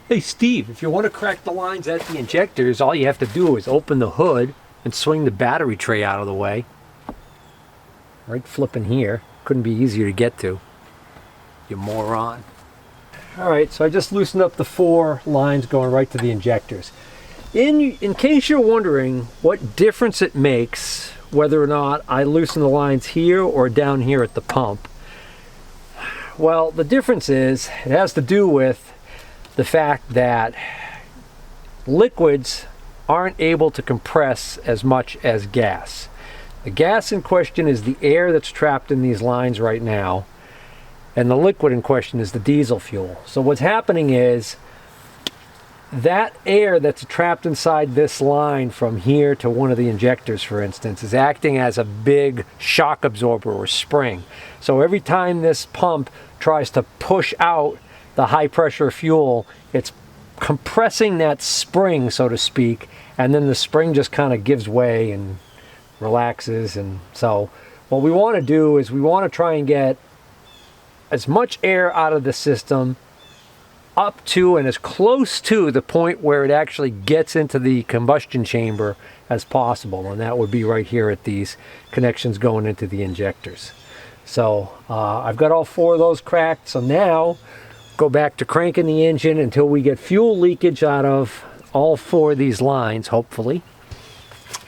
Hey Steve, if you want to crack the lines at the injectors, all you have to do is open the hood and swing the battery tray out of the way. Right flipping here. Couldn't be easier to get to. You moron. Alright, so I just loosened up the 4 lines going right to the injectors. In case you're wondering what difference it makes whether or not I loosen the lines here or down here at the pump, well, the difference is it has to do with the fact that liquids aren't able to compress as much as gas. The gas in question is the air that's trapped in these lines right now, and the liquid in question is the diesel fuel. So what's happening is that air that's trapped inside this line from here to one of the injectors, for instance, is acting as a big shock absorber or spring. So every time this pump tries to push out the high pressure fuel, it's compressing that spring, so to speak, and then the spring just kind of gives way and relaxes. And so what we want to do is we want to try and get as much air out of the system up to and as close to the point where it actually gets into the combustion chamber as possible, and that would be right here at these connections going into the injectors. So I've got all 4 of those cracked, so now go back to cranking the engine until we get fuel leakage out of all 4 of these lines, hopefully.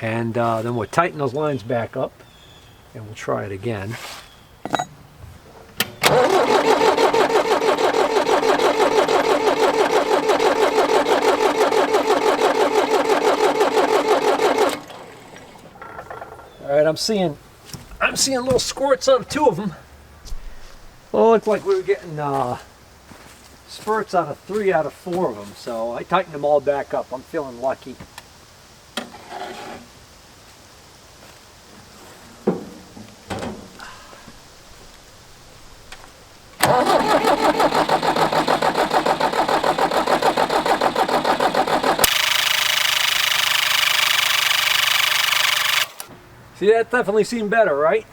And then we'll tighten those lines back up and we'll try it again. All right, I'm seeing little squirts out of 2 of them. Well, it looked like we were getting spurts out of 3 out of 4 of them, so I tightened them all back up. I'm feeling lucky. See, that definitely seemed better, right?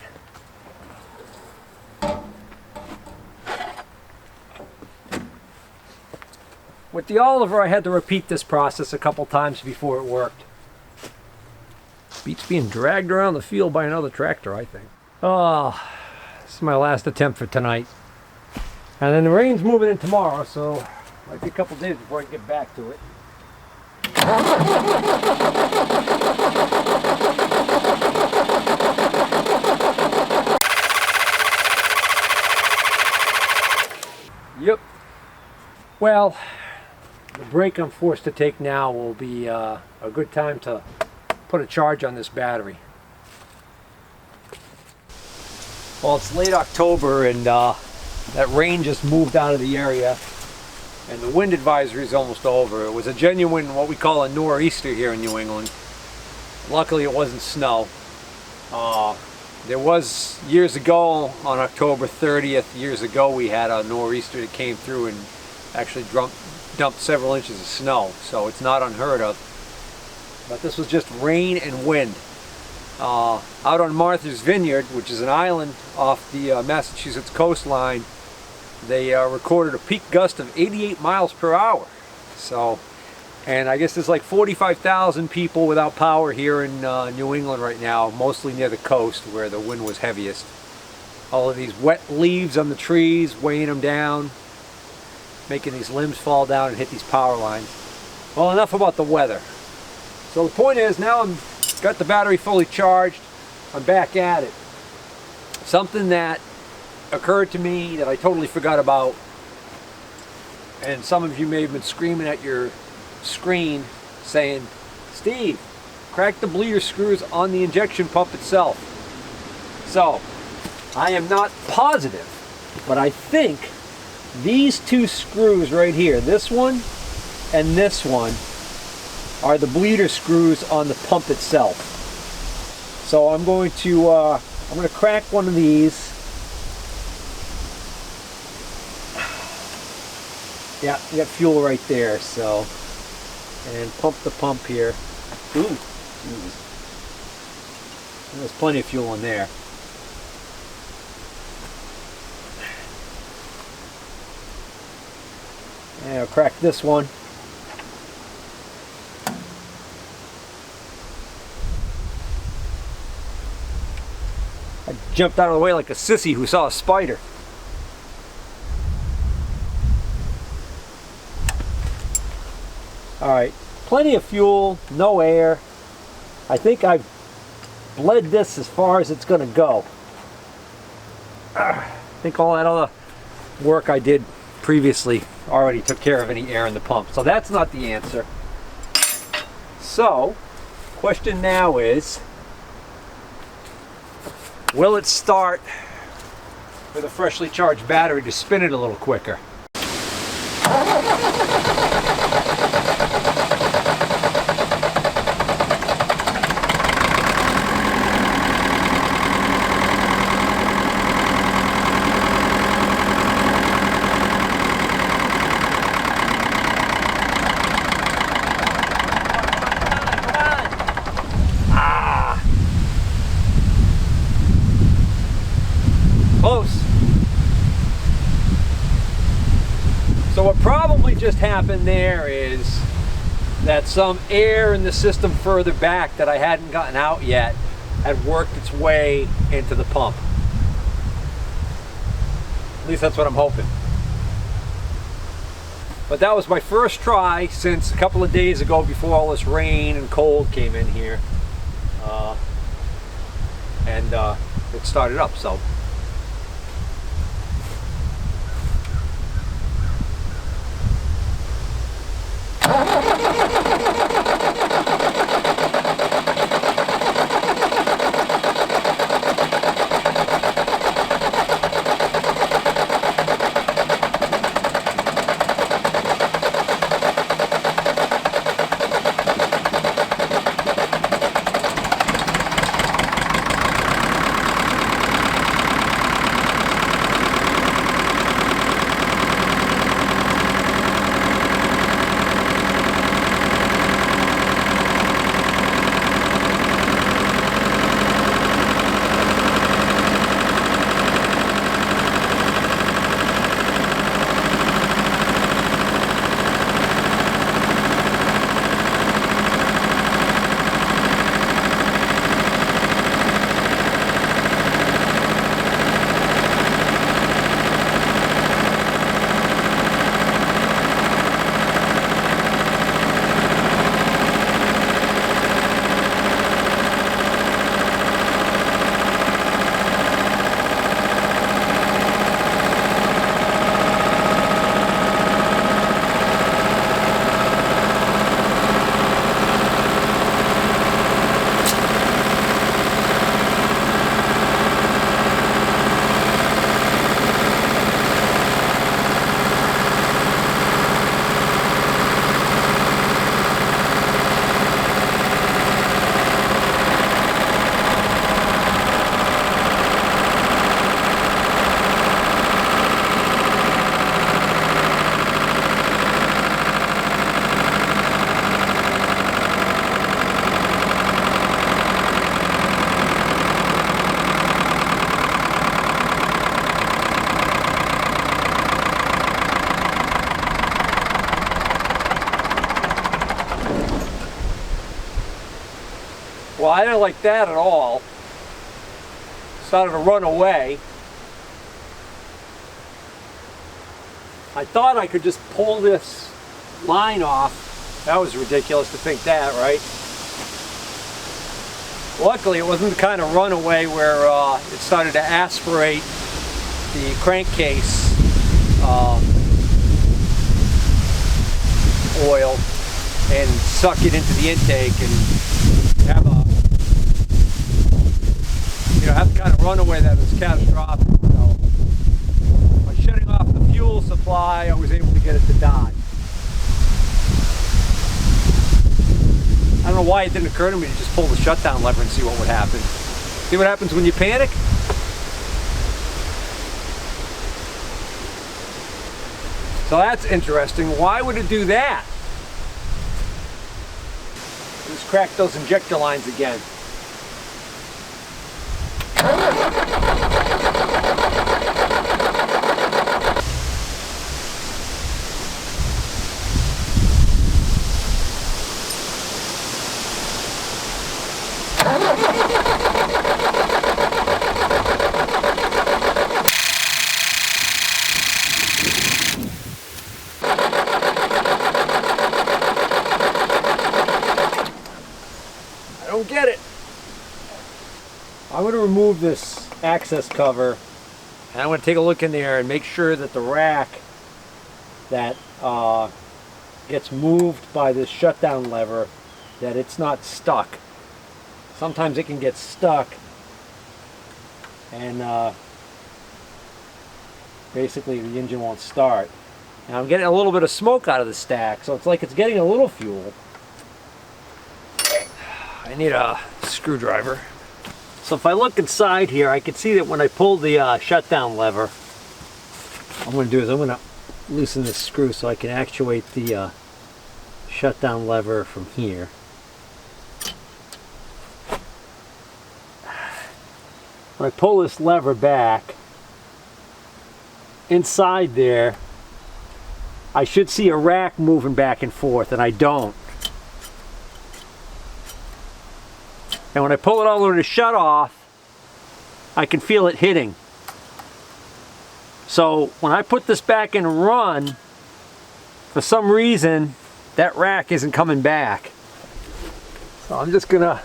With the Oliver, I had to repeat this process a couple times before it worked. Beats being dragged around the field by another tractor, I think. Oh, this is my last attempt for tonight. And then the rain's moving in tomorrow, so might be a couple days before I can get back to it. Yep. Well, the break I'm forced to take now will be a good time to put a charge on this battery. Well, it's late October and that rain just moved out of the area and the wind advisory is almost over. It was a genuine, what we call a nor'easter here in New England. Luckily it wasn't snow. There was, years ago, on October 30th, years ago, we had a nor'easter that came through and actually dumped several inches of snow, so it's not unheard of. But this was just rain and wind. Out on Martha's Vineyard, which is an island off the Massachusetts coastline, they recorded a peak gust of 88 miles per hour. So, and I guess there's like 45,000 people without power here in New England right now, mostly near the coast where the wind was heaviest. All of these wet leaves on the trees weighing them down, making these limbs fall down and hit these power lines. Well, enough about the weather. So the point is, now I've got the battery fully charged, I'm back at it. Something that occurred to me that I totally forgot about, and some of you may have been screaming at your screen saying, Steve, crack the bleeder screws on the injection pump itself. So, I am not positive, but I think these 2 screws right here, this one and this one, are the bleeder screws on the pump itself. So I'm going to crack one of these. Yeah, you got fuel right there, so, and pump the pump here. Ooh, geez. There's plenty of fuel in there. And I'll crack this one. I jumped out of the way like a sissy who saw a spider. Alright, plenty of fuel, no air. I think I've bled this as far as it's going to go. I think all that other work I did previously already took care of any air in the pump. So that's not the answer. So, question now is, will it start with a freshly charged battery to spin it a little quicker? Close. So what probably just happened there is that some air in the system further back that I hadn't gotten out yet had worked its way into the pump. At least that's what I'm hoping. But that was my first try since a couple of days ago before all this rain and cold came in here. It started up, so. Well, I didn't like that at all. Started to run away. I thought I could just pull this line off. That was ridiculous to think that, right? Luckily, it wasn't the kind of runaway where it started to aspirate the crankcase oil and suck it into the intake and have a have the kind of runaway that was catastrophic. So by shutting off the fuel supply, I was able to get it to die. I don't know why it didn't occur to me to just pull the shutdown lever and see what would happen. See what happens when you panic? So that's interesting. Why would it do that? Just crack those injector lines again. don't get it. I'm going to remove this access cover, and I'm going to take a look in there and make sure that the rack that gets moved by this shutdown lever, that it's not stuck. Sometimes it can get stuck, and basically the engine won't start. Now I'm getting a little bit of smoke out of the stack, so it's like it's getting a little fuel. I need a screwdriver. So if I look inside here, I can see that when I pull the shutdown lever, what I'm going to do is I'm going to loosen this screw so I can actuate the shutdown lever from here. When I pull this lever back, inside there, I should see a rack moving back and forth, and I don't. And when I pull it all over to shut off, I can feel it hitting. So when I put this back in run, for some reason, that rack isn't coming back. So I'm just gonna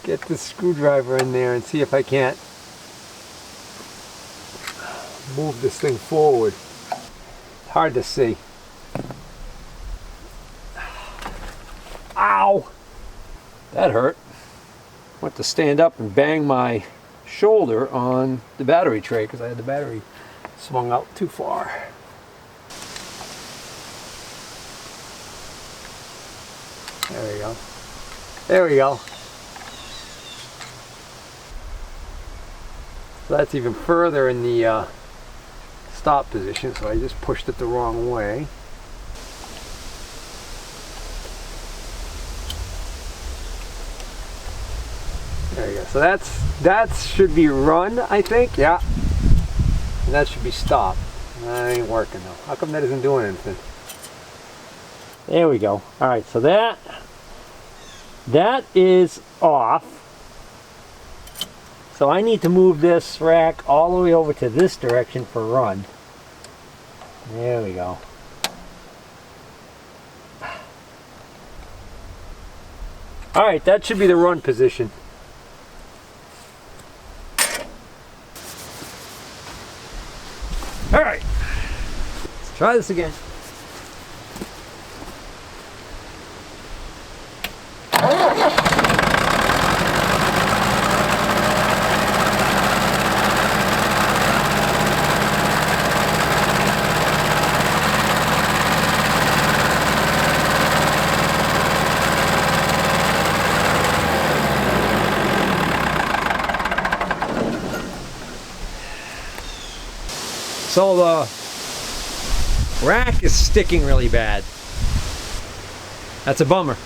get this screwdriver in there and see if I can't move this thing forward. It's hard to see. Ow! That hurt. Went to stand up and bang my shoulder on the battery tray because I had the battery swung out too far. There we go. There we go. So that's even further in the stop position, so I just pushed it the wrong way. There you go. So that should be run, I think. Yeah. And that should be stopped. That ain't working though. How come that isn't doing anything? There we go. All right. So that is off. So I need to move this rack all the way over to this direction for run. There we go. All right. That should be the run position. All right, let's try this again. So the rack is sticking really bad. That's a bummer.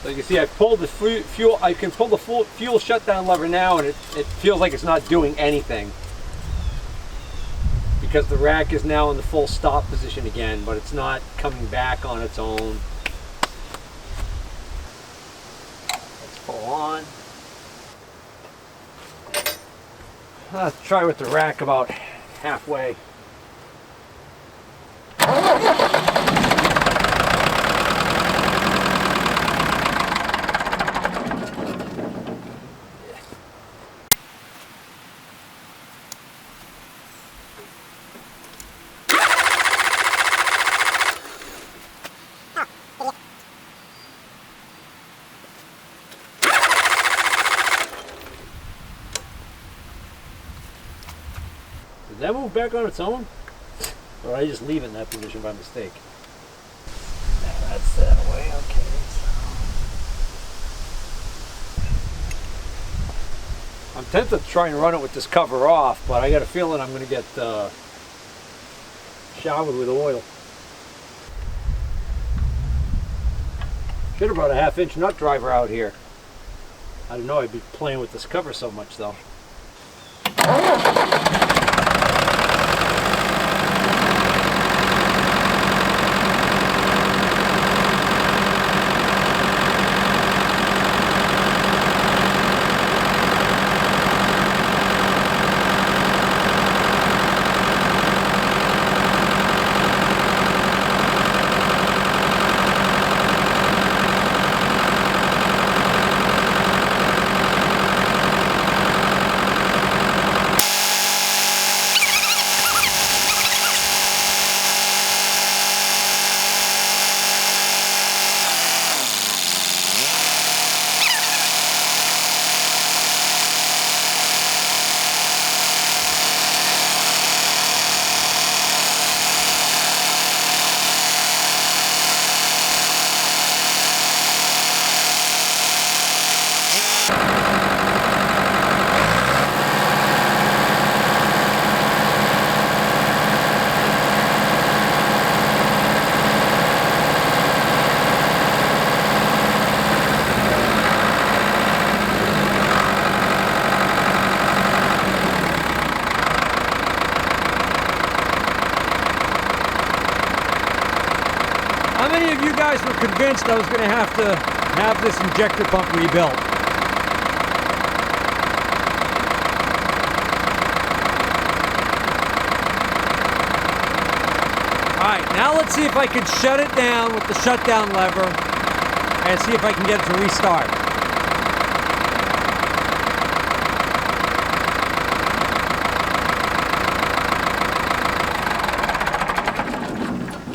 So you can see I pulled the fuel. I can pull the fuel shutdown lever now, and it feels like it's not doing anything because the rack is now in the full stop position again, but it's not coming back on its own. Let's pull on. Let's try with the rack about halfway. Did that move back on its own? Or did I just leave it in that position by mistake? That's that way, okay. I'm tempted to try and run it with this cover off, but I got a feeling I'm going to get showered with oil. Should have brought a 1/2-inch nut driver out here. I didn't know I'd be playing with this cover so much though. How many of you guys were convinced I was going to have this injector pump rebuilt? Alright, now let's see if I can shut it down with the shutdown lever and see if I can get it to restart.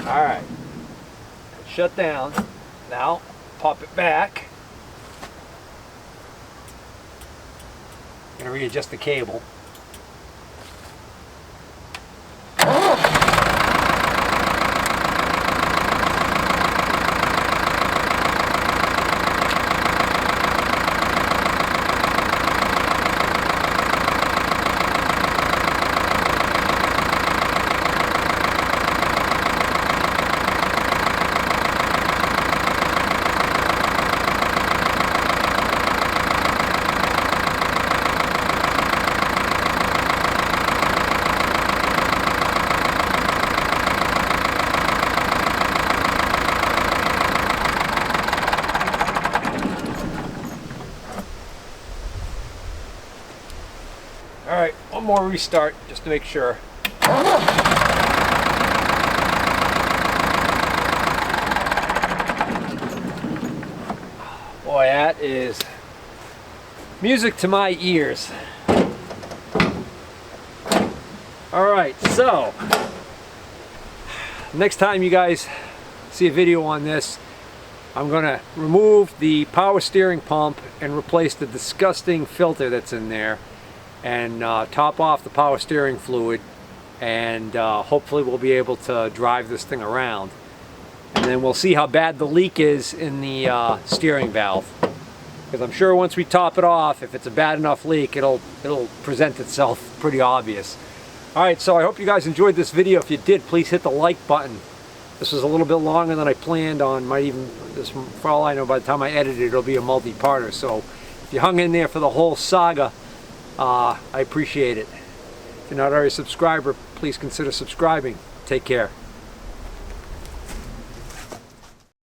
Alright, shut down. Now, pop it back. I'm going to readjust the cable. Alright, one more restart just to make sure. Boy, that is music to my ears. Alright, so next time you guys see a video on this, I'm going to remove the power steering pump and replace the disgusting filter that's in there, and top off the power steering fluid, and hopefully we'll be able to drive this thing around. And then we'll see how bad the leak is in the steering valve, because I'm sure once we top it off, if it's a bad enough leak, it'll present itself pretty obvious. Alright, so I hope you guys enjoyed this video. If you did, please hit the like button. This was a little bit longer than I planned on. For all I know, by the time I edit it, it'll be a multi-parter. So if you hung in there for the whole saga, I appreciate it. If you're not already a subscriber, please consider subscribing. Take care.